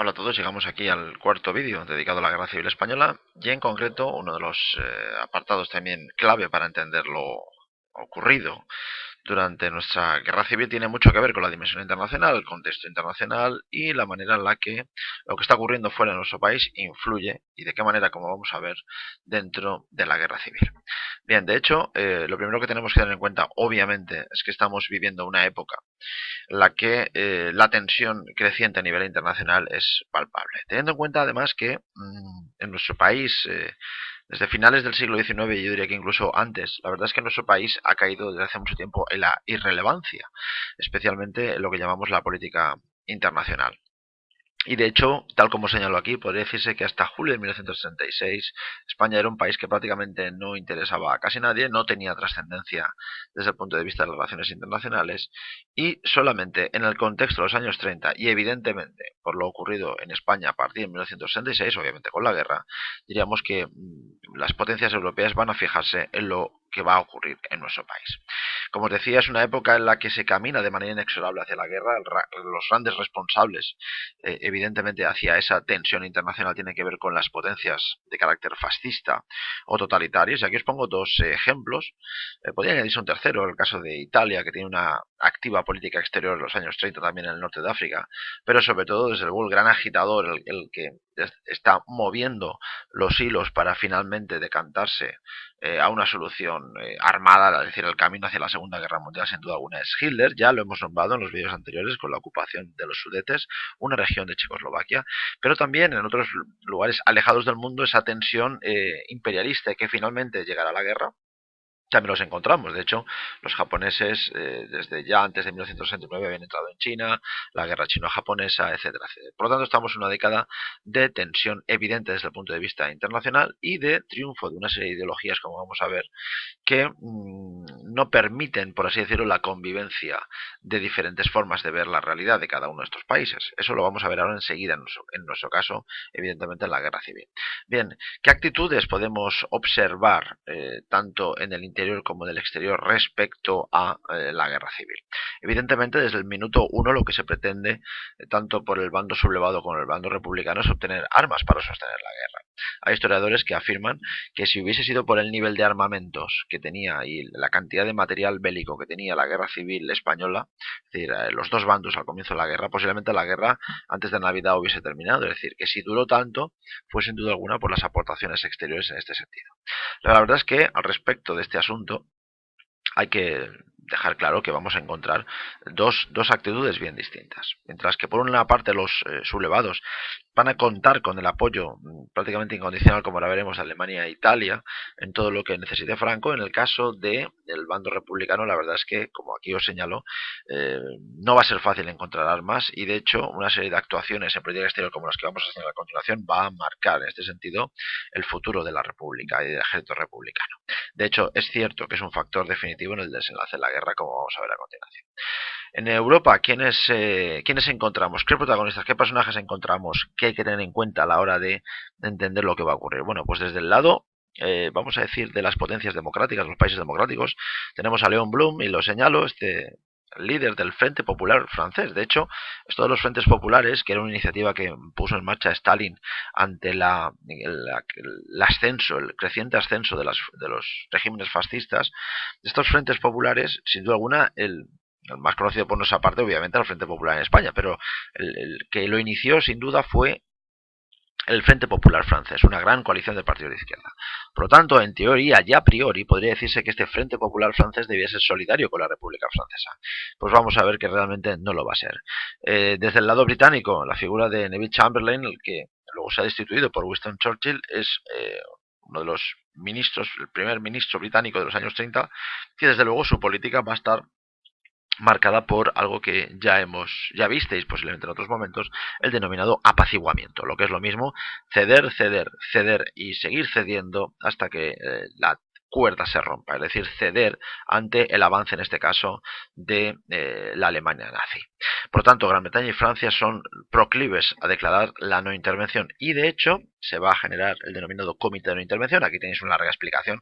Hola a todos, llegamos aquí al cuarto vídeo dedicado a la Guerra Civil Española y en concreto uno de los apartados también clave para entender lo ocurrido durante nuestra guerra civil tiene mucho que ver con la dimensión internacional, el contexto internacional y la manera en la que lo que está ocurriendo fuera de nuestro país influye y de qué manera, como vamos a ver, dentro de la guerra civil. Bien, de hecho, lo primero que tenemos que tener en cuenta, obviamente, es que estamos viviendo una época en la que la tensión creciente a nivel internacional es palpable. Teniendo en cuenta, además, que en nuestro país desde finales del siglo XIX, yo diría que incluso antes, la verdad es que nuestro país ha caído desde hace mucho tiempo en la irrelevancia, especialmente en lo que llamamos la política internacional. Y de hecho, tal como señalo aquí, podría decirse que hasta julio de 1966 España era un país que prácticamente no interesaba a casi nadie, no tenía trascendencia desde el punto de vista de las relaciones internacionales y solamente en el contexto de los años 30 y evidentemente por lo ocurrido en España a partir de 1966, obviamente con la guerra, diríamos que las potencias europeas van a fijarse en lo que va a ocurrir en nuestro país. Como os decía, es una época en la que se camina de manera inexorable hacia la guerra. Los grandes responsables, evidentemente, hacia esa tensión internacional tienen que ver con las potencias de carácter fascista o totalitarias. Y aquí os pongo dos ejemplos. Podría añadirse un tercero, el caso de Italia, que tiene una activa política exterior en los años 30 también en el norte de África, pero sobre todo, desde luego, el gran agitador, el que está moviendo los hilos para finalmente decantarse a una solución armada, es decir, el camino hacia la Segunda Guerra Mundial sin duda alguna es Hitler, ya lo hemos nombrado en los vídeos anteriores con la ocupación de los Sudetes, una región de Checoslovaquia, pero también en otros lugares alejados del mundo esa tensión imperialista que finalmente llegará a la guerra. También los encontramos. De hecho, los japoneses, desde ya antes de 1969, habían entrado en China, la guerra chino-japonesa, etcétera, etcétera. Por lo tanto, estamos en una década de tensión evidente desde el punto de vista internacional y de triunfo de una serie de ideologías, como vamos a ver, que no permiten, por así decirlo, la convivencia de diferentes formas de ver la realidad de cada uno de estos países. Eso lo vamos a ver ahora enseguida, en nuestro caso, evidentemente, en la guerra civil. Bien, ¿qué actitudes podemos observar tanto en el interior como en el exterior respecto a la guerra civil? Evidentemente, desde el minuto uno lo que se pretende, tanto por el bando sublevado como el bando republicano, es obtener armas para sostener la guerra. Hay historiadores que afirman que si hubiese sido por el nivel de armamentos que tenía y la cantidad de material bélico que tenía la guerra civil española, es decir, los dos bandos al comienzo de la guerra, posiblemente la guerra antes de Navidad hubiese terminado. Es decir, que si duró tanto fue sin duda alguna por las aportaciones exteriores en este sentido. La verdad es que al respecto de este asunto hay que dejar claro que vamos a encontrar dos actitudes bien distintas. Mientras que por una parte los sublevados van a contar con el apoyo prácticamente incondicional, como ahora veremos, de Alemania e Italia en todo lo que necesite Franco. En el caso del bando republicano, la verdad es que, como aquí os señalo, no va a ser fácil encontrar armas y, de hecho, una serie de actuaciones en política exterior como las que vamos a señalar a continuación va a marcar, en este sentido, el futuro de la República y del ejército republicano. De hecho, es cierto que es un factor definitivo en el desenlace de la guerra, como vamos a ver a continuación. En Europa, ¿quiénes encontramos? ¿Qué protagonistas, qué personajes encontramos? ¿Qué hay que tener en cuenta a la hora de entender lo que va a ocurrir? Bueno, pues desde el lado, vamos a decir, de las potencias democráticas, los países democráticos, tenemos a Léon Blum, y lo señalo, líder del Frente Popular francés. De hecho, esto de los Frentes Populares, que era una iniciativa que puso en marcha Stalin ante el ascenso, el creciente ascenso de los regímenes fascistas, estos Frentes Populares, sin duda alguna, el más conocido por nuestra parte, obviamente, el Frente Popular en España, pero el que lo inició, sin duda, fue el Frente Popular francés, una gran coalición de partidos de izquierda. Por lo tanto, en teoría y a priori, podría decirse que este Frente Popular francés debía ser solidario con la República Francesa. Pues vamos a ver que realmente no lo va a ser. Desde el lado británico, la figura de Neville Chamberlain, el que luego se ha destituido por Winston Churchill, es uno de los ministros, el primer ministro británico de los años 30, que desde luego su política va a estar marcada por algo que ya visteis posiblemente en otros momentos, el denominado apaciguamiento, lo que es lo mismo, ceder, ceder, ceder y seguir cediendo hasta que la cuerda se rompa, es decir, ceder ante el avance, en este caso, de la Alemania nazi. Por lo tanto, Gran Bretaña y Francia son proclives a declarar la no intervención y, de hecho, se va a generar el denominado Comité de No Intervención. Aquí tenéis una larga explicación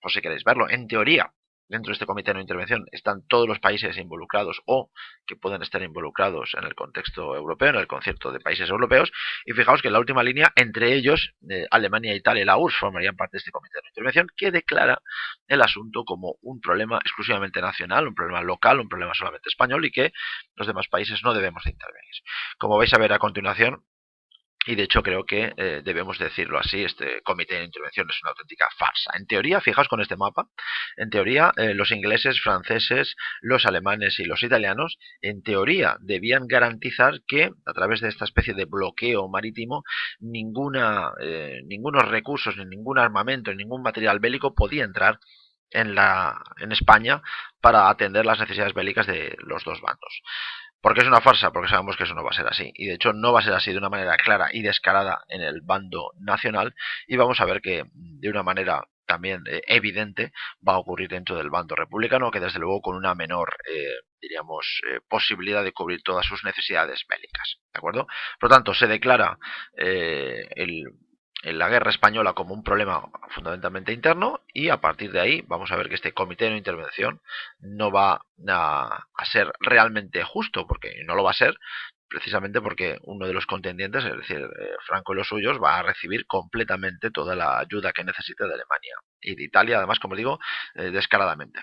por si queréis verlo. En teoría, dentro de este comité de no intervención están todos los países involucrados o que pueden estar involucrados en el contexto europeo, en el concierto de países europeos, y fijaos que en la última línea, entre ellos, Alemania, Italia y la URSS formarían parte de este comité de no intervención, que declara el asunto como un problema exclusivamente nacional, un problema local, un problema solamente español, y que los demás países no debemos de intervenir. Como vais a ver a continuación, y de hecho creo que debemos decirlo así, este comité de intervención es una auténtica farsa. En teoría, fijaos con este mapa, en teoría los ingleses, franceses, los alemanes y los italianos, en teoría debían garantizar que a través de esta especie de bloqueo marítimo ningunos recursos, ni ningún armamento, ni ningún material bélico podía entrar en España para atender las necesidades bélicas de los dos bandos. ¿Por qué es una farsa? Porque sabemos que eso no va a ser así. Y de hecho no va a ser así de una manera clara y descarada en el bando nacional. Y vamos a ver que de una manera también evidente va a ocurrir dentro del bando republicano, que desde luego con una menor, diríamos, posibilidad de cubrir todas sus necesidades bélicas. ¿De acuerdo? Por lo tanto, se declara en la guerra española como un problema fundamentalmente interno y a partir de ahí vamos a ver que este comité de no intervención no va a ser realmente justo, porque no lo va a ser precisamente porque uno de los contendientes, es decir, Franco y los suyos, va a recibir completamente toda la ayuda que necesite de Alemania y de Italia, además, como digo, descaradamente.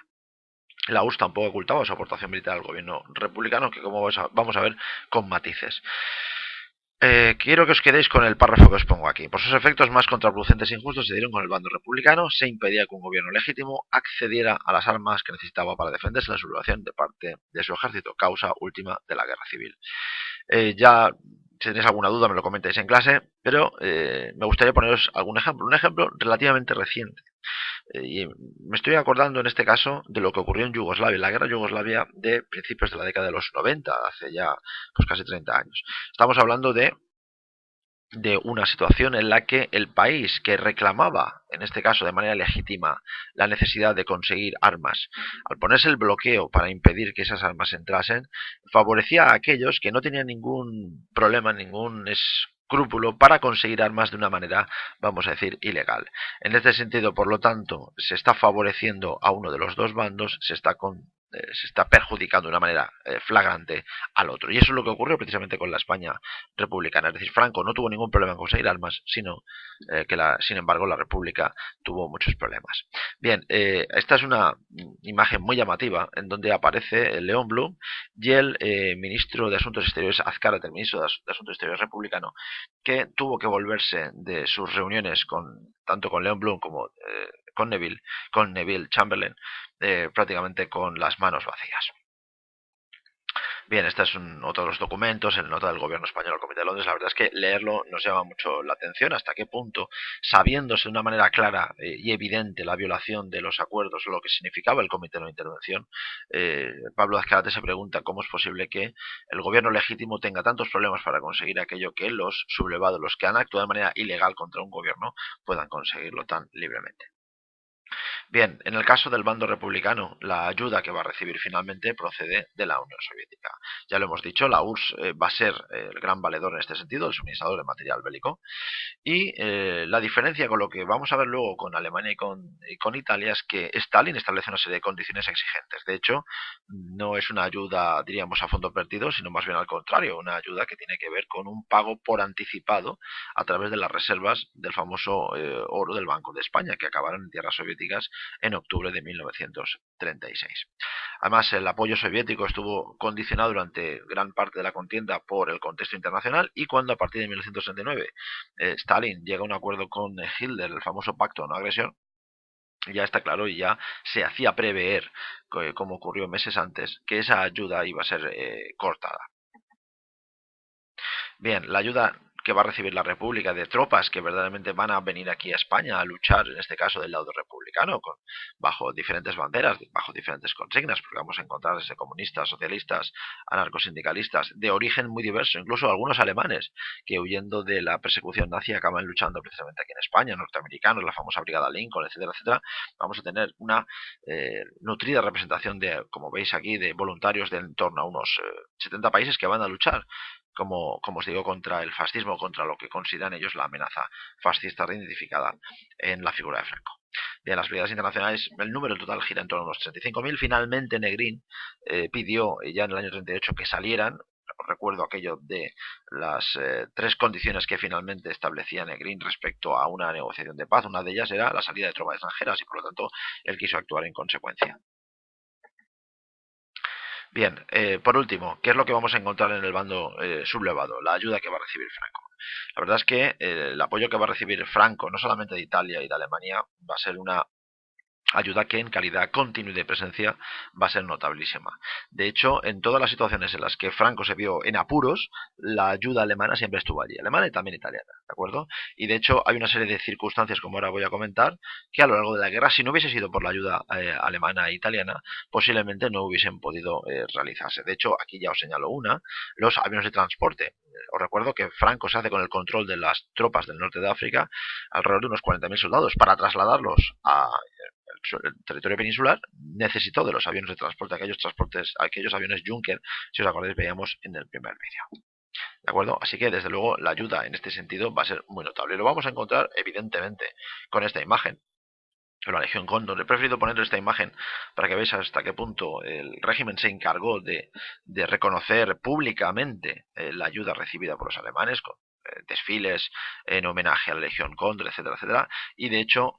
La URSS tampoco ocultaba su aportación militar al gobierno republicano, que como vamos a ver con matices. Quiero que os quedéis con el párrafo que os pongo aquí. Por sus efectos más contraproducentes e injustos se dieron con el bando republicano, se impedía que un gobierno legítimo accediera a las armas que necesitaba para defenderse de la sublevación de parte de su ejército, causa última de la guerra civil. Ya si tenéis alguna duda me lo comentáis en clase, pero me gustaría poneros algún ejemplo, un ejemplo relativamente reciente. Y me estoy acordando en este caso de lo que ocurrió en Yugoslavia, la guerra Yugoslavia de principios de la década de los 90, hace ya pues casi 30 años. Estamos hablando de una situación en la que el país que reclamaba, en este caso de manera legítima, la necesidad de conseguir armas, al ponerse el bloqueo para impedir que esas armas entrasen, favorecía a aquellos que no tenían ningún problema, ningún escrúpulo para conseguir armas de una manera, vamos a decir, ilegal. En este sentido, por lo tanto, se está favoreciendo a uno de los dos bandos, se está perjudicando de una manera flagrante al otro. Y eso es lo que ocurrió precisamente con la España republicana. Es decir, Franco no tuvo ningún problema en conseguir armas, sino sin embargo, la República tuvo muchos problemas. Bien, esta es una imagen muy llamativa en donde aparece León Blum y el ministro de Asuntos Exteriores, Azcárate, el ministro de Asuntos Exteriores republicano, que tuvo que volverse de sus reuniones tanto con León Blum como con Neville Chamberlain, prácticamente con las manos vacías. Bien, este es otro de los documentos, el nota del gobierno español al Comité de Londres. La verdad es que leerlo nos llama mucho la atención hasta qué punto, sabiéndose de una manera clara y evidente la violación de los acuerdos o lo que significaba el Comité de no intervención, Pablo Azcárate se pregunta cómo es posible que el gobierno legítimo tenga tantos problemas para conseguir aquello que los sublevados, los que han actuado de manera ilegal contra un gobierno, puedan conseguirlo tan libremente. Bien, en el caso del bando republicano, la ayuda que va a recibir finalmente procede de la Unión Soviética. Ya lo hemos dicho, la URSS va a ser el gran valedor en este sentido, el suministrador de material bélico. Y la diferencia con lo que vamos a ver luego con Alemania y con Italia es que Stalin establece una serie de condiciones exigentes. De hecho, no es una ayuda, diríamos, a fondo perdido, sino más bien al contrario, una ayuda que tiene que ver con un pago por anticipado a través de las reservas del famoso oro del Banco de España, que acabaron en tierras soviéticas en octubre de 1936. Además, el apoyo soviético estuvo condicionado durante gran parte de la contienda por el contexto internacional y cuando a partir de 1969 Stalin llega a un acuerdo con Hitler, el famoso pacto de no agresión, ya está claro y ya se hacía prever, como ocurrió meses antes, que esa ayuda iba a ser cortada. Bien, la ayuda que va a recibir la República de tropas que verdaderamente van a venir aquí a España a luchar, en este caso del lado republicano, bajo diferentes banderas, bajo diferentes consignas, porque vamos a encontrar desde comunistas, socialistas, anarcosindicalistas, de origen muy diverso, incluso algunos alemanes que huyendo de la persecución nazi acaban luchando precisamente aquí en España, norteamericanos, la famosa Brigada Lincoln, etcétera, etcétera. Vamos a tener una nutrida representación de, como veis aquí, de voluntarios de en torno a unos 70 países que van a luchar como os digo, contra el fascismo, contra lo que consideran ellos la amenaza fascista reidentificada en la figura de Franco. Bien, las brigadas internacionales, el número total gira en torno a unos 35.000. Finalmente Negrín pidió ya en el año 38 que salieran. Recuerdo aquello de las tres condiciones que finalmente establecía Negrín respecto a una negociación de paz. Una de ellas era la salida de tropas extranjeras y por lo tanto él quiso actuar en consecuencia. Bien, por último, ¿qué es lo que vamos a encontrar en el bando sublevado? La ayuda que va a recibir Franco. La verdad es que el apoyo que va a recibir Franco, no solamente de Italia y de Alemania, va a ser una ayuda que en calidad continua y de presencia va a ser notabilísima. De hecho, en todas las situaciones en las que Franco se vio en apuros, la ayuda alemana siempre estuvo allí, alemana y también italiana, ¿de acuerdo? Y de hecho hay una serie de circunstancias, como ahora voy a comentar, que a lo largo de la guerra, si no hubiese sido por la ayuda alemana e italiana, posiblemente no hubiesen podido realizarse. De hecho, aquí ya os señalo una, los aviones de transporte. Os recuerdo que Franco se hace con el control de las tropas del norte de África, alrededor de unos 40.000 soldados, para trasladarlos a el territorio peninsular, necesitó de los aviones de transporte, aquellos aviones Junker, si os acordáis, veíamos en el primer vídeo. ¿De acuerdo? Así que, desde luego, la ayuda en este sentido va a ser muy notable. Lo vamos a encontrar, evidentemente, con esta imagen. La Legión Cóndor. He preferido poner esta imagen para que veáis hasta qué punto el régimen se encargó de reconocer públicamente la ayuda recibida por los alemanes, con desfiles en homenaje a la Legión Cóndor, etcétera, etcétera. Y de hecho,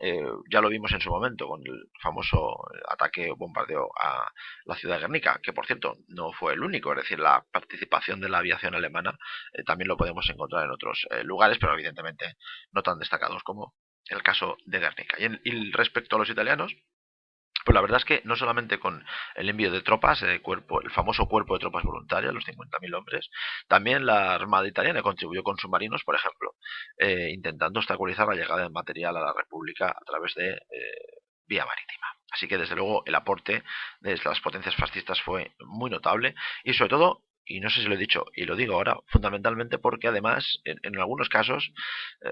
ya lo vimos en su momento con el famoso ataque o bombardeo a la ciudad de Guernica, que por cierto no fue el único, es decir, la participación de la aviación alemana también lo podemos encontrar en otros lugares, pero evidentemente no tan destacados como el caso de Guernica. Y respecto a los italianos, pues la verdad es que no solamente con el envío de tropas, el famoso cuerpo de tropas voluntarias, los 50.000 hombres, también la Armada italiana contribuyó con submarinos, por ejemplo, intentando obstaculizar la llegada de material a la República a través de vía marítima. Así que desde luego el aporte de las potencias fascistas fue muy notable y sobre todo, y no sé si lo he dicho y lo digo ahora, fundamentalmente porque además en algunos casos,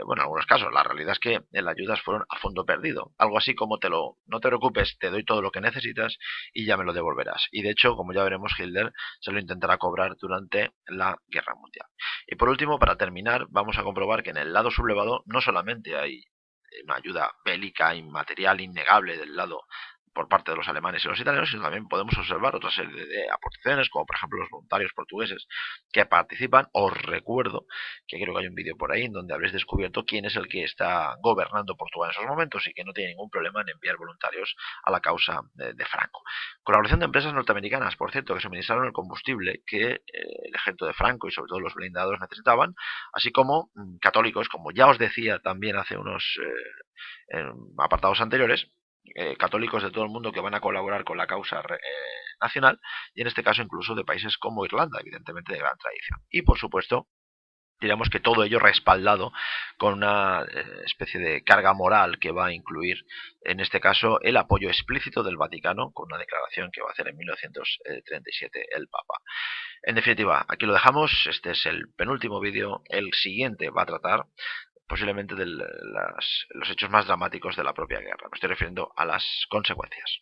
bueno, en algunos casos la realidad es que las ayudas fueron a fondo perdido, algo así como no te preocupes, te doy todo lo que necesitas y ya me lo devolverás. Y de hecho, como ya veremos, Hitler se lo intentará cobrar durante la Guerra Mundial. Y por último, para terminar, vamos a comprobar que en el lado sublevado no solamente hay una ayuda bélica y material innegable del lado por parte de los alemanes y los italianos, sino también podemos observar otra serie de aportaciones, como por ejemplo los voluntarios portugueses que participan. Os recuerdo que creo que hay un vídeo por ahí en donde habréis descubierto quién es el que está gobernando Portugal en esos momentos y que no tiene ningún problema en enviar voluntarios a la causa de Franco. Colaboración de empresas norteamericanas, por cierto, que suministraron el combustible que el ejército de Franco y sobre todo los blindados necesitaban, así como católicos, como ya os decía también hace unos apartados anteriores, católicos de todo el mundo que van a colaborar con la causa nacional y en este caso incluso de países como Irlanda, evidentemente de gran tradición. Y por supuesto, digamos que todo ello respaldado con una especie de carga moral que va a incluir, en este caso, el apoyo explícito del Vaticano con una declaración que va a hacer en 1937 el Papa. En definitiva, aquí lo dejamos, este es el penúltimo vídeo, el siguiente va a tratar posiblemente de los hechos más dramáticos de la propia guerra. Me estoy refiriendo a las consecuencias.